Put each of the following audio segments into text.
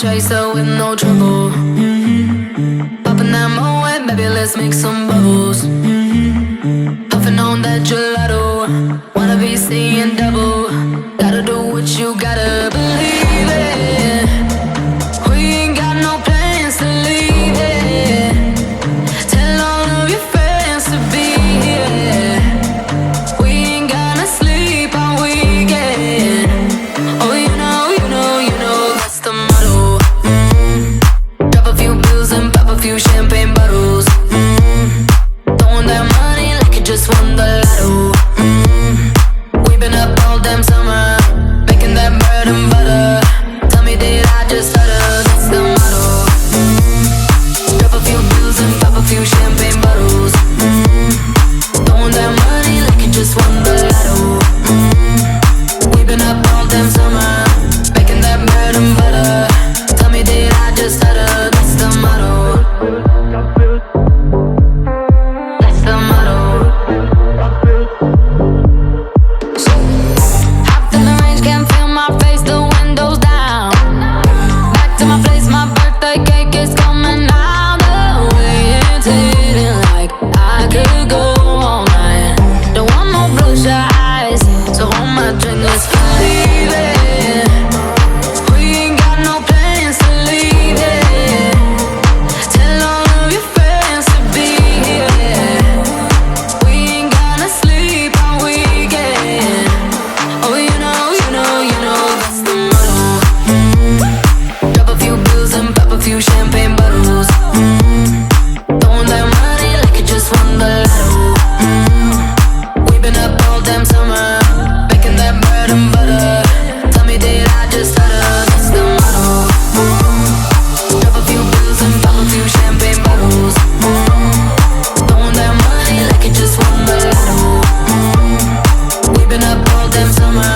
chaser with no trouble. Popping that moe, baby, let's make some bubbles. Puffing on that gelato, wanna be seeing double. Gotta do what you gotta believe it. We ain't got no plans to leave it. Tell all of your friends to be here. We ain't gonna sleep all weekend. Oh, you know, that's the motto. Drop a few bills and pop a few champagne bottles. Throwing that money like you just won the lotto. We've been up all damn summer, making that bread and butter. Tell me, did I just stutter? That's the motto. Drop a few bills and pop a few champagne bottles. Throwing that money like you just won the lotto. We've been up all damn summer, making that bread and butter. Tell me, did I just stutter? That's the motto. That's the motto. Hopped in the range, can't feel my face, the windows down. Back to my place, my birthday cake is coming out. The way it's hitting, like I could go all night. Don't want no bloodshot eyes, so hold my drink, let's leave it. We ain't got no plans to leave it. Tell all of your friends to be here. We ain't gonna sleep all weekend. Oh, you know, that's the motto. Drop a few bills and pop a few champagne bottles. Throwing that money like you just won the lotto. We've been up all damn summer, making that bread and butter. Tell me, did I just stutter? That's the motto. Drop a few bills and pop a few champagne bottles. Throwing that money like you just won the lotto. We've been up all damn summer,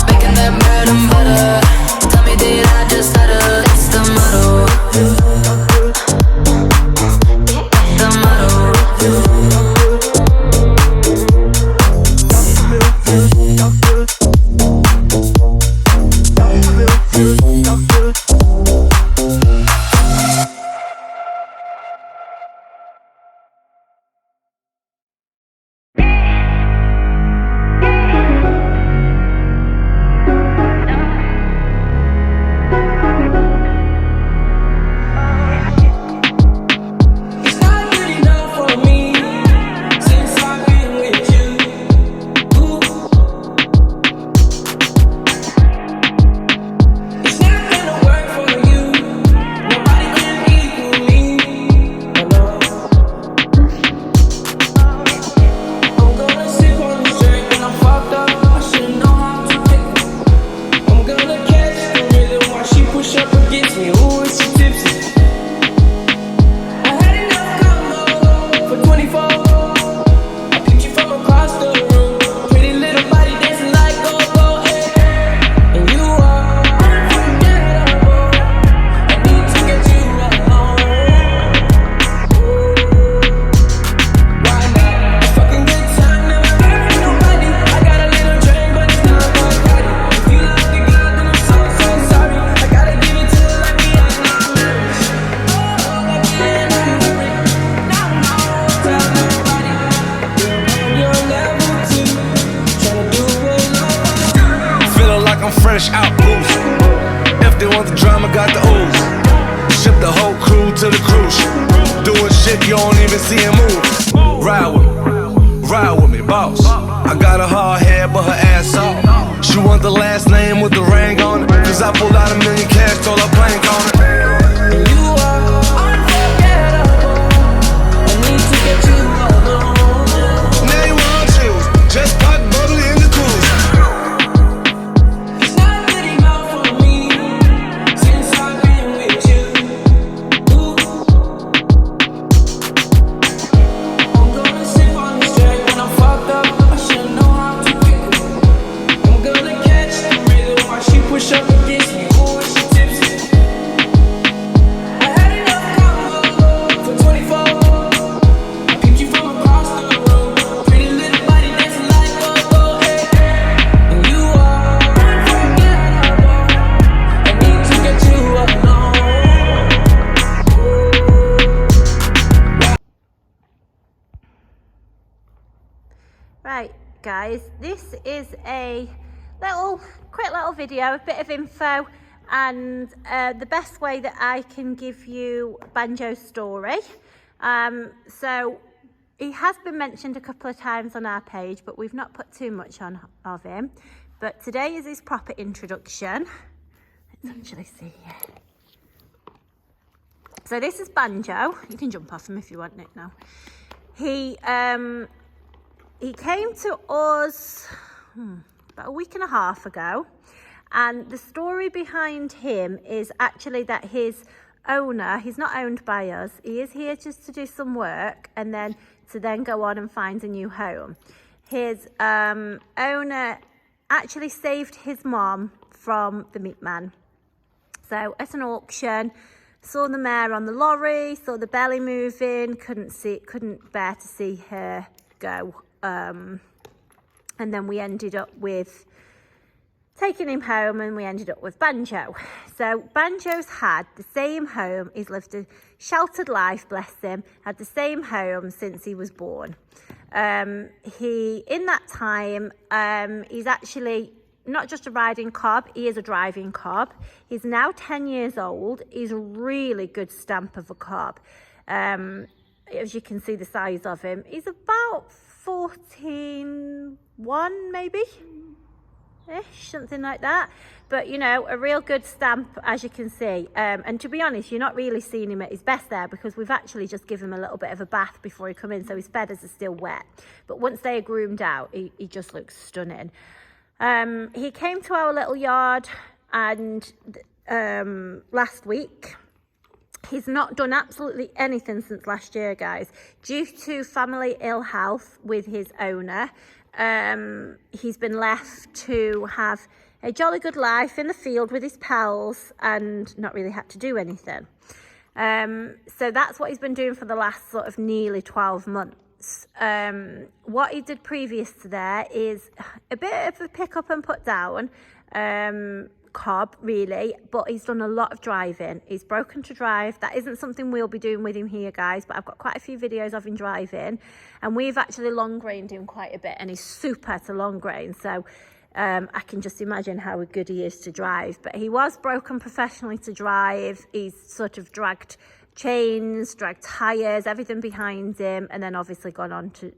making that bread and butter. Tell me, did I just stutter? That's the motto. That's the motto. It's not good enough for me since I've been with you. It's not gonna work for you. Nobody can equal me. No. I'm gonna sip on this drink when I'm fucked up. I should know how to pick it. I'm gonna catch the rhythm while she push up against me. Ooh, is she tipsy? I had enough combo for 24. I picked you from across the room. Pretty little body dancing like go-go, hey. And you are unforgettable. I need to get you alone. Why not? A fucking good time, never hurt nobody. I got a little drink, but it's not my body. If you love the girl, then I'm so sorry. I gotta give it to her like we are not married. Oh, like we ain't married. Now tell nobody. You're on your level two, tryna do what love. Feeling like I'm fresh out boost. If they want the drama, got the ooze. Ship the whole crew to the cruise. Doing shit you don't even see him move. Ride with me, boss. I got a hard head, but her ass off. She want the last name with the ring on it. Cause I pulled out $1 million cash, told her blank on it. And you are unforgettable. I need to get you alone. Now you want chills, just pop bubbly in the cruise. It's not good enough for me since I've been with you. I'm gonna sip on this drink when I'm fucked up. I should know how to pick it. I'm gonna catch the rhythm while she push up against me. Ooh, is she tipsy? Right, guys, this is a quick little video, a bit of info, and the best way that I can give you Banjo's story. So he has been mentioned a couple of times on our page, but we've not put too much on of him. But today is his proper introduction. Let's actually see here. So this is Banjo. You can jump off him if you want, Nick, now. He came to us about a week and a half ago, and the story behind him is actually that his owner, he's not owned by us, he is here just to do some work and then go on and find a new home. His owner actually saved his mom from the meat man. So at an auction, saw the mare on the lorry, saw the belly moving, couldn't bear to see her go. And then we ended up with taking him home, and we ended up with Banjo. So Banjo's had the same home. He's lived a sheltered life, bless him, had the same home since he was born. In that time, he's actually not just a riding cob, he is a driving cob. He's now 10 years old. He's a really good stamp of a cob. As you can see the size of him, he's about 14.1 maybe ish, something like that, but you know, a real good stamp, as you can see. And to be honest, you're not really seeing him at his best there, because we've actually just given him a little bit of a bath before he come in, so his feathers are still wet, but once they are groomed out, he just looks stunning. He came to our little yard and last week. He's not done absolutely anything since last year, guys, due to family ill health with his owner. He's been left to have a jolly good life in the field with his pals and not really had to do anything. So that's what he's been doing for the last sort of nearly 12 months. What he did previous to there is a bit of a pick up and put down cob, really, but he's done a lot of driving. He's broken to drive. That isn't something we'll be doing with him here, guys, but I've got quite a few videos of him driving, and we've actually long grained him quite a bit, and he's super to long grain, so I can just imagine how good he is to drive. But he was broken professionally to drive. He's sort of dragged chains, dragged tires, everything behind him, and then obviously gone on to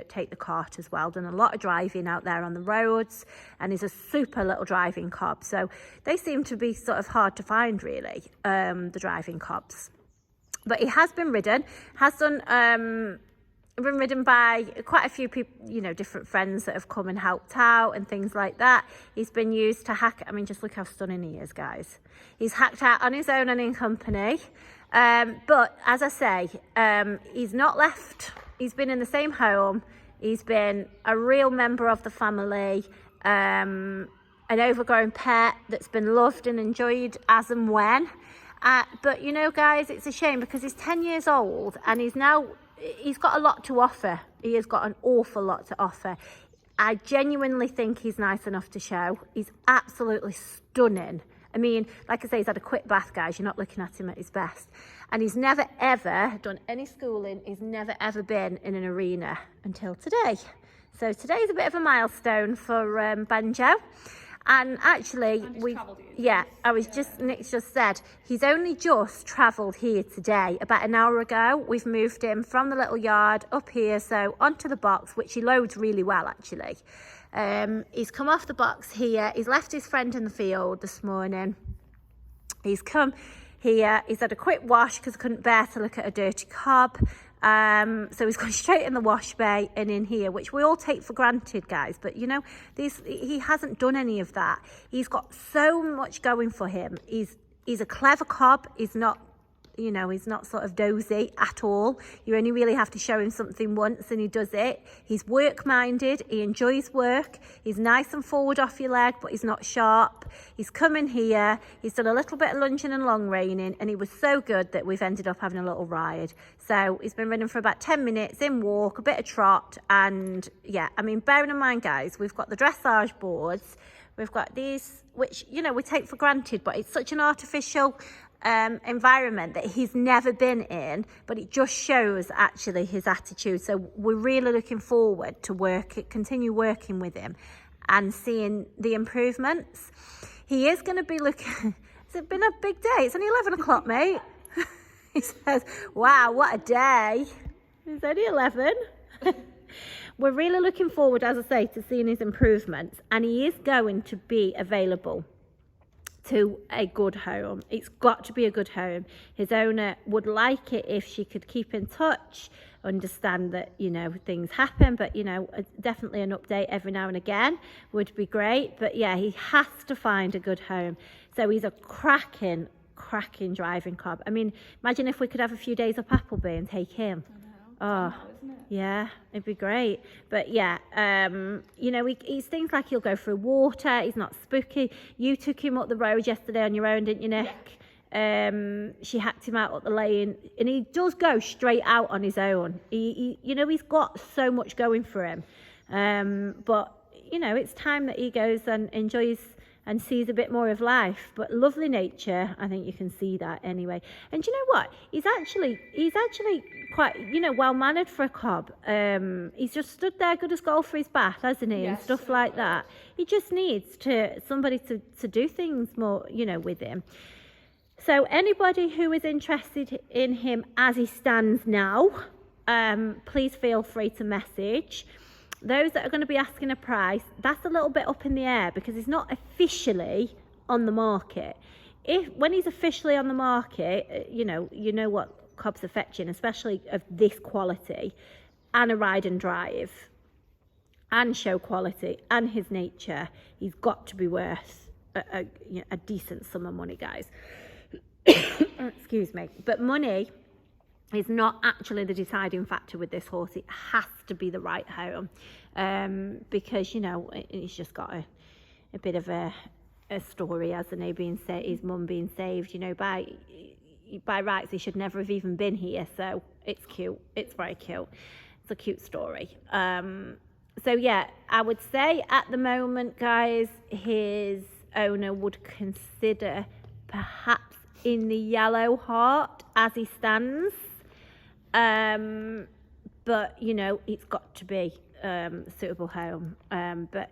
take the cart as well. Done a lot of driving out there on the roads, and he's a super little driving cob. So they seem to be sort of hard to find, really, the driving cobs. But he has been ridden, been ridden by quite a few people, you know, different friends that have come and helped out and things like that. He's been used to hack, I mean, just look how stunning he is, guys. He's hacked out on his own and in company. But as I say, he's not left. He's been in the same home. He's been a real member of the family, an overgrown pet that's been loved and enjoyed as and when. But you know, guys, it's a shame because he's 10 years old and he's got a lot to offer. He has got an awful lot to offer. I genuinely think he's nice enough to show. He's absolutely stunning. I mean, like I say, he's had a quick bath, guys. You're not looking at him at his best. And he's never, ever done any schooling. He's never, ever been in an arena until today. So today's a bit of a milestone for Banjo. And actually, Nick's just said, he's only just travelled here today, about an hour ago. We've moved him from the little yard up here, so onto the box, which he loads really well, actually. He's come off the box here. He's left his friend in the field this morning. He's come here. He's had a quick wash because I couldn't bear to look at a dirty cob. So he's gone straight in the wash bay and in here, which we all take for granted, guys. But you know, he hasn't done any of that. He's got so much going for him. He's a clever cob. He's not, you know, he's not sort of dozy at all. You only really have to show him something once and he does it. He's work-minded. He enjoys work. He's nice and forward off your leg, but he's not sharp. He's come in here. He's done a little bit of lunging and long reining, and he was so good that we've ended up having a little ride. So he's been ridden for about 10 minutes in walk, a bit of trot, and yeah, I mean, bearing in mind, guys, we've got the dressage boards. We've got these, which, you know, we take for granted, but it's such an artificial environment that he's never been in, but it just shows actually his attitude. So we're really looking forward to continue working with him and seeing the improvements. He is going to be looking, it's been a big day. It's only 11 o'clock, mate. He says, wow, what a day. It's only 11. We're really looking forward, as I say, to seeing his improvements, and he is going to be available to a good home. It's got to be a good home. His owner would like it if she could keep in touch, understand that, you know, things happen, but, you know, definitely an update every now and again would be great. But yeah, he has to find a good home. So he's a cracking driving cob. I mean, imagine if we could have a few days up Appleby and take him. Oh, yeah, it'd be great. But yeah, you know, he's things like he'll go through water. He's not spooky. You took him up the road yesterday on your own, didn't you, Nick? Yeah. She hacked him out up the lane, and he does go straight out on his own. He you know, he's got so much going for him. But you know, it's time that he goes and enjoys and sees a bit more of life. But lovely nature, I think you can see that anyway. And do you know what? He's actually quite, you know, well-mannered for a cob. He's just stood there good as gold for his bath, hasn't he? Yes, and stuff like that. He just needs somebody to do things more, you know, with him. So anybody who is interested in him as he stands now, please feel free to message. Those that are going to be asking a price, that's a little bit up in the air because he's not officially on the market. When he's officially on the market, you know what cobs are fetching, especially of this quality, and a ride and drive, and show quality, and his nature, he's got to be worth a decent sum of money, guys. Excuse me. But money is not actually the deciding factor with this horse. It has to be the right home, because, you know, he's just got a bit of a story, hasn't he? His mum being saved, you know, by rights he should never have even been here. So it's cute. It's very cute. It's a cute story. So yeah, I would say at the moment, guys, his owner would consider perhaps in the yellow heart as he stands. But you know, it's got to be a suitable home. But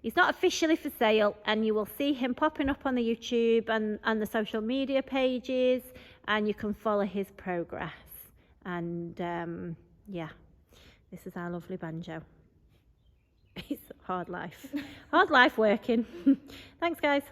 he's not officially for sale, and you will see him popping up on the YouTube and the social media pages, and you can follow his progress. And yeah, this is our lovely Banjo. It's hard life working. Thanks, guys.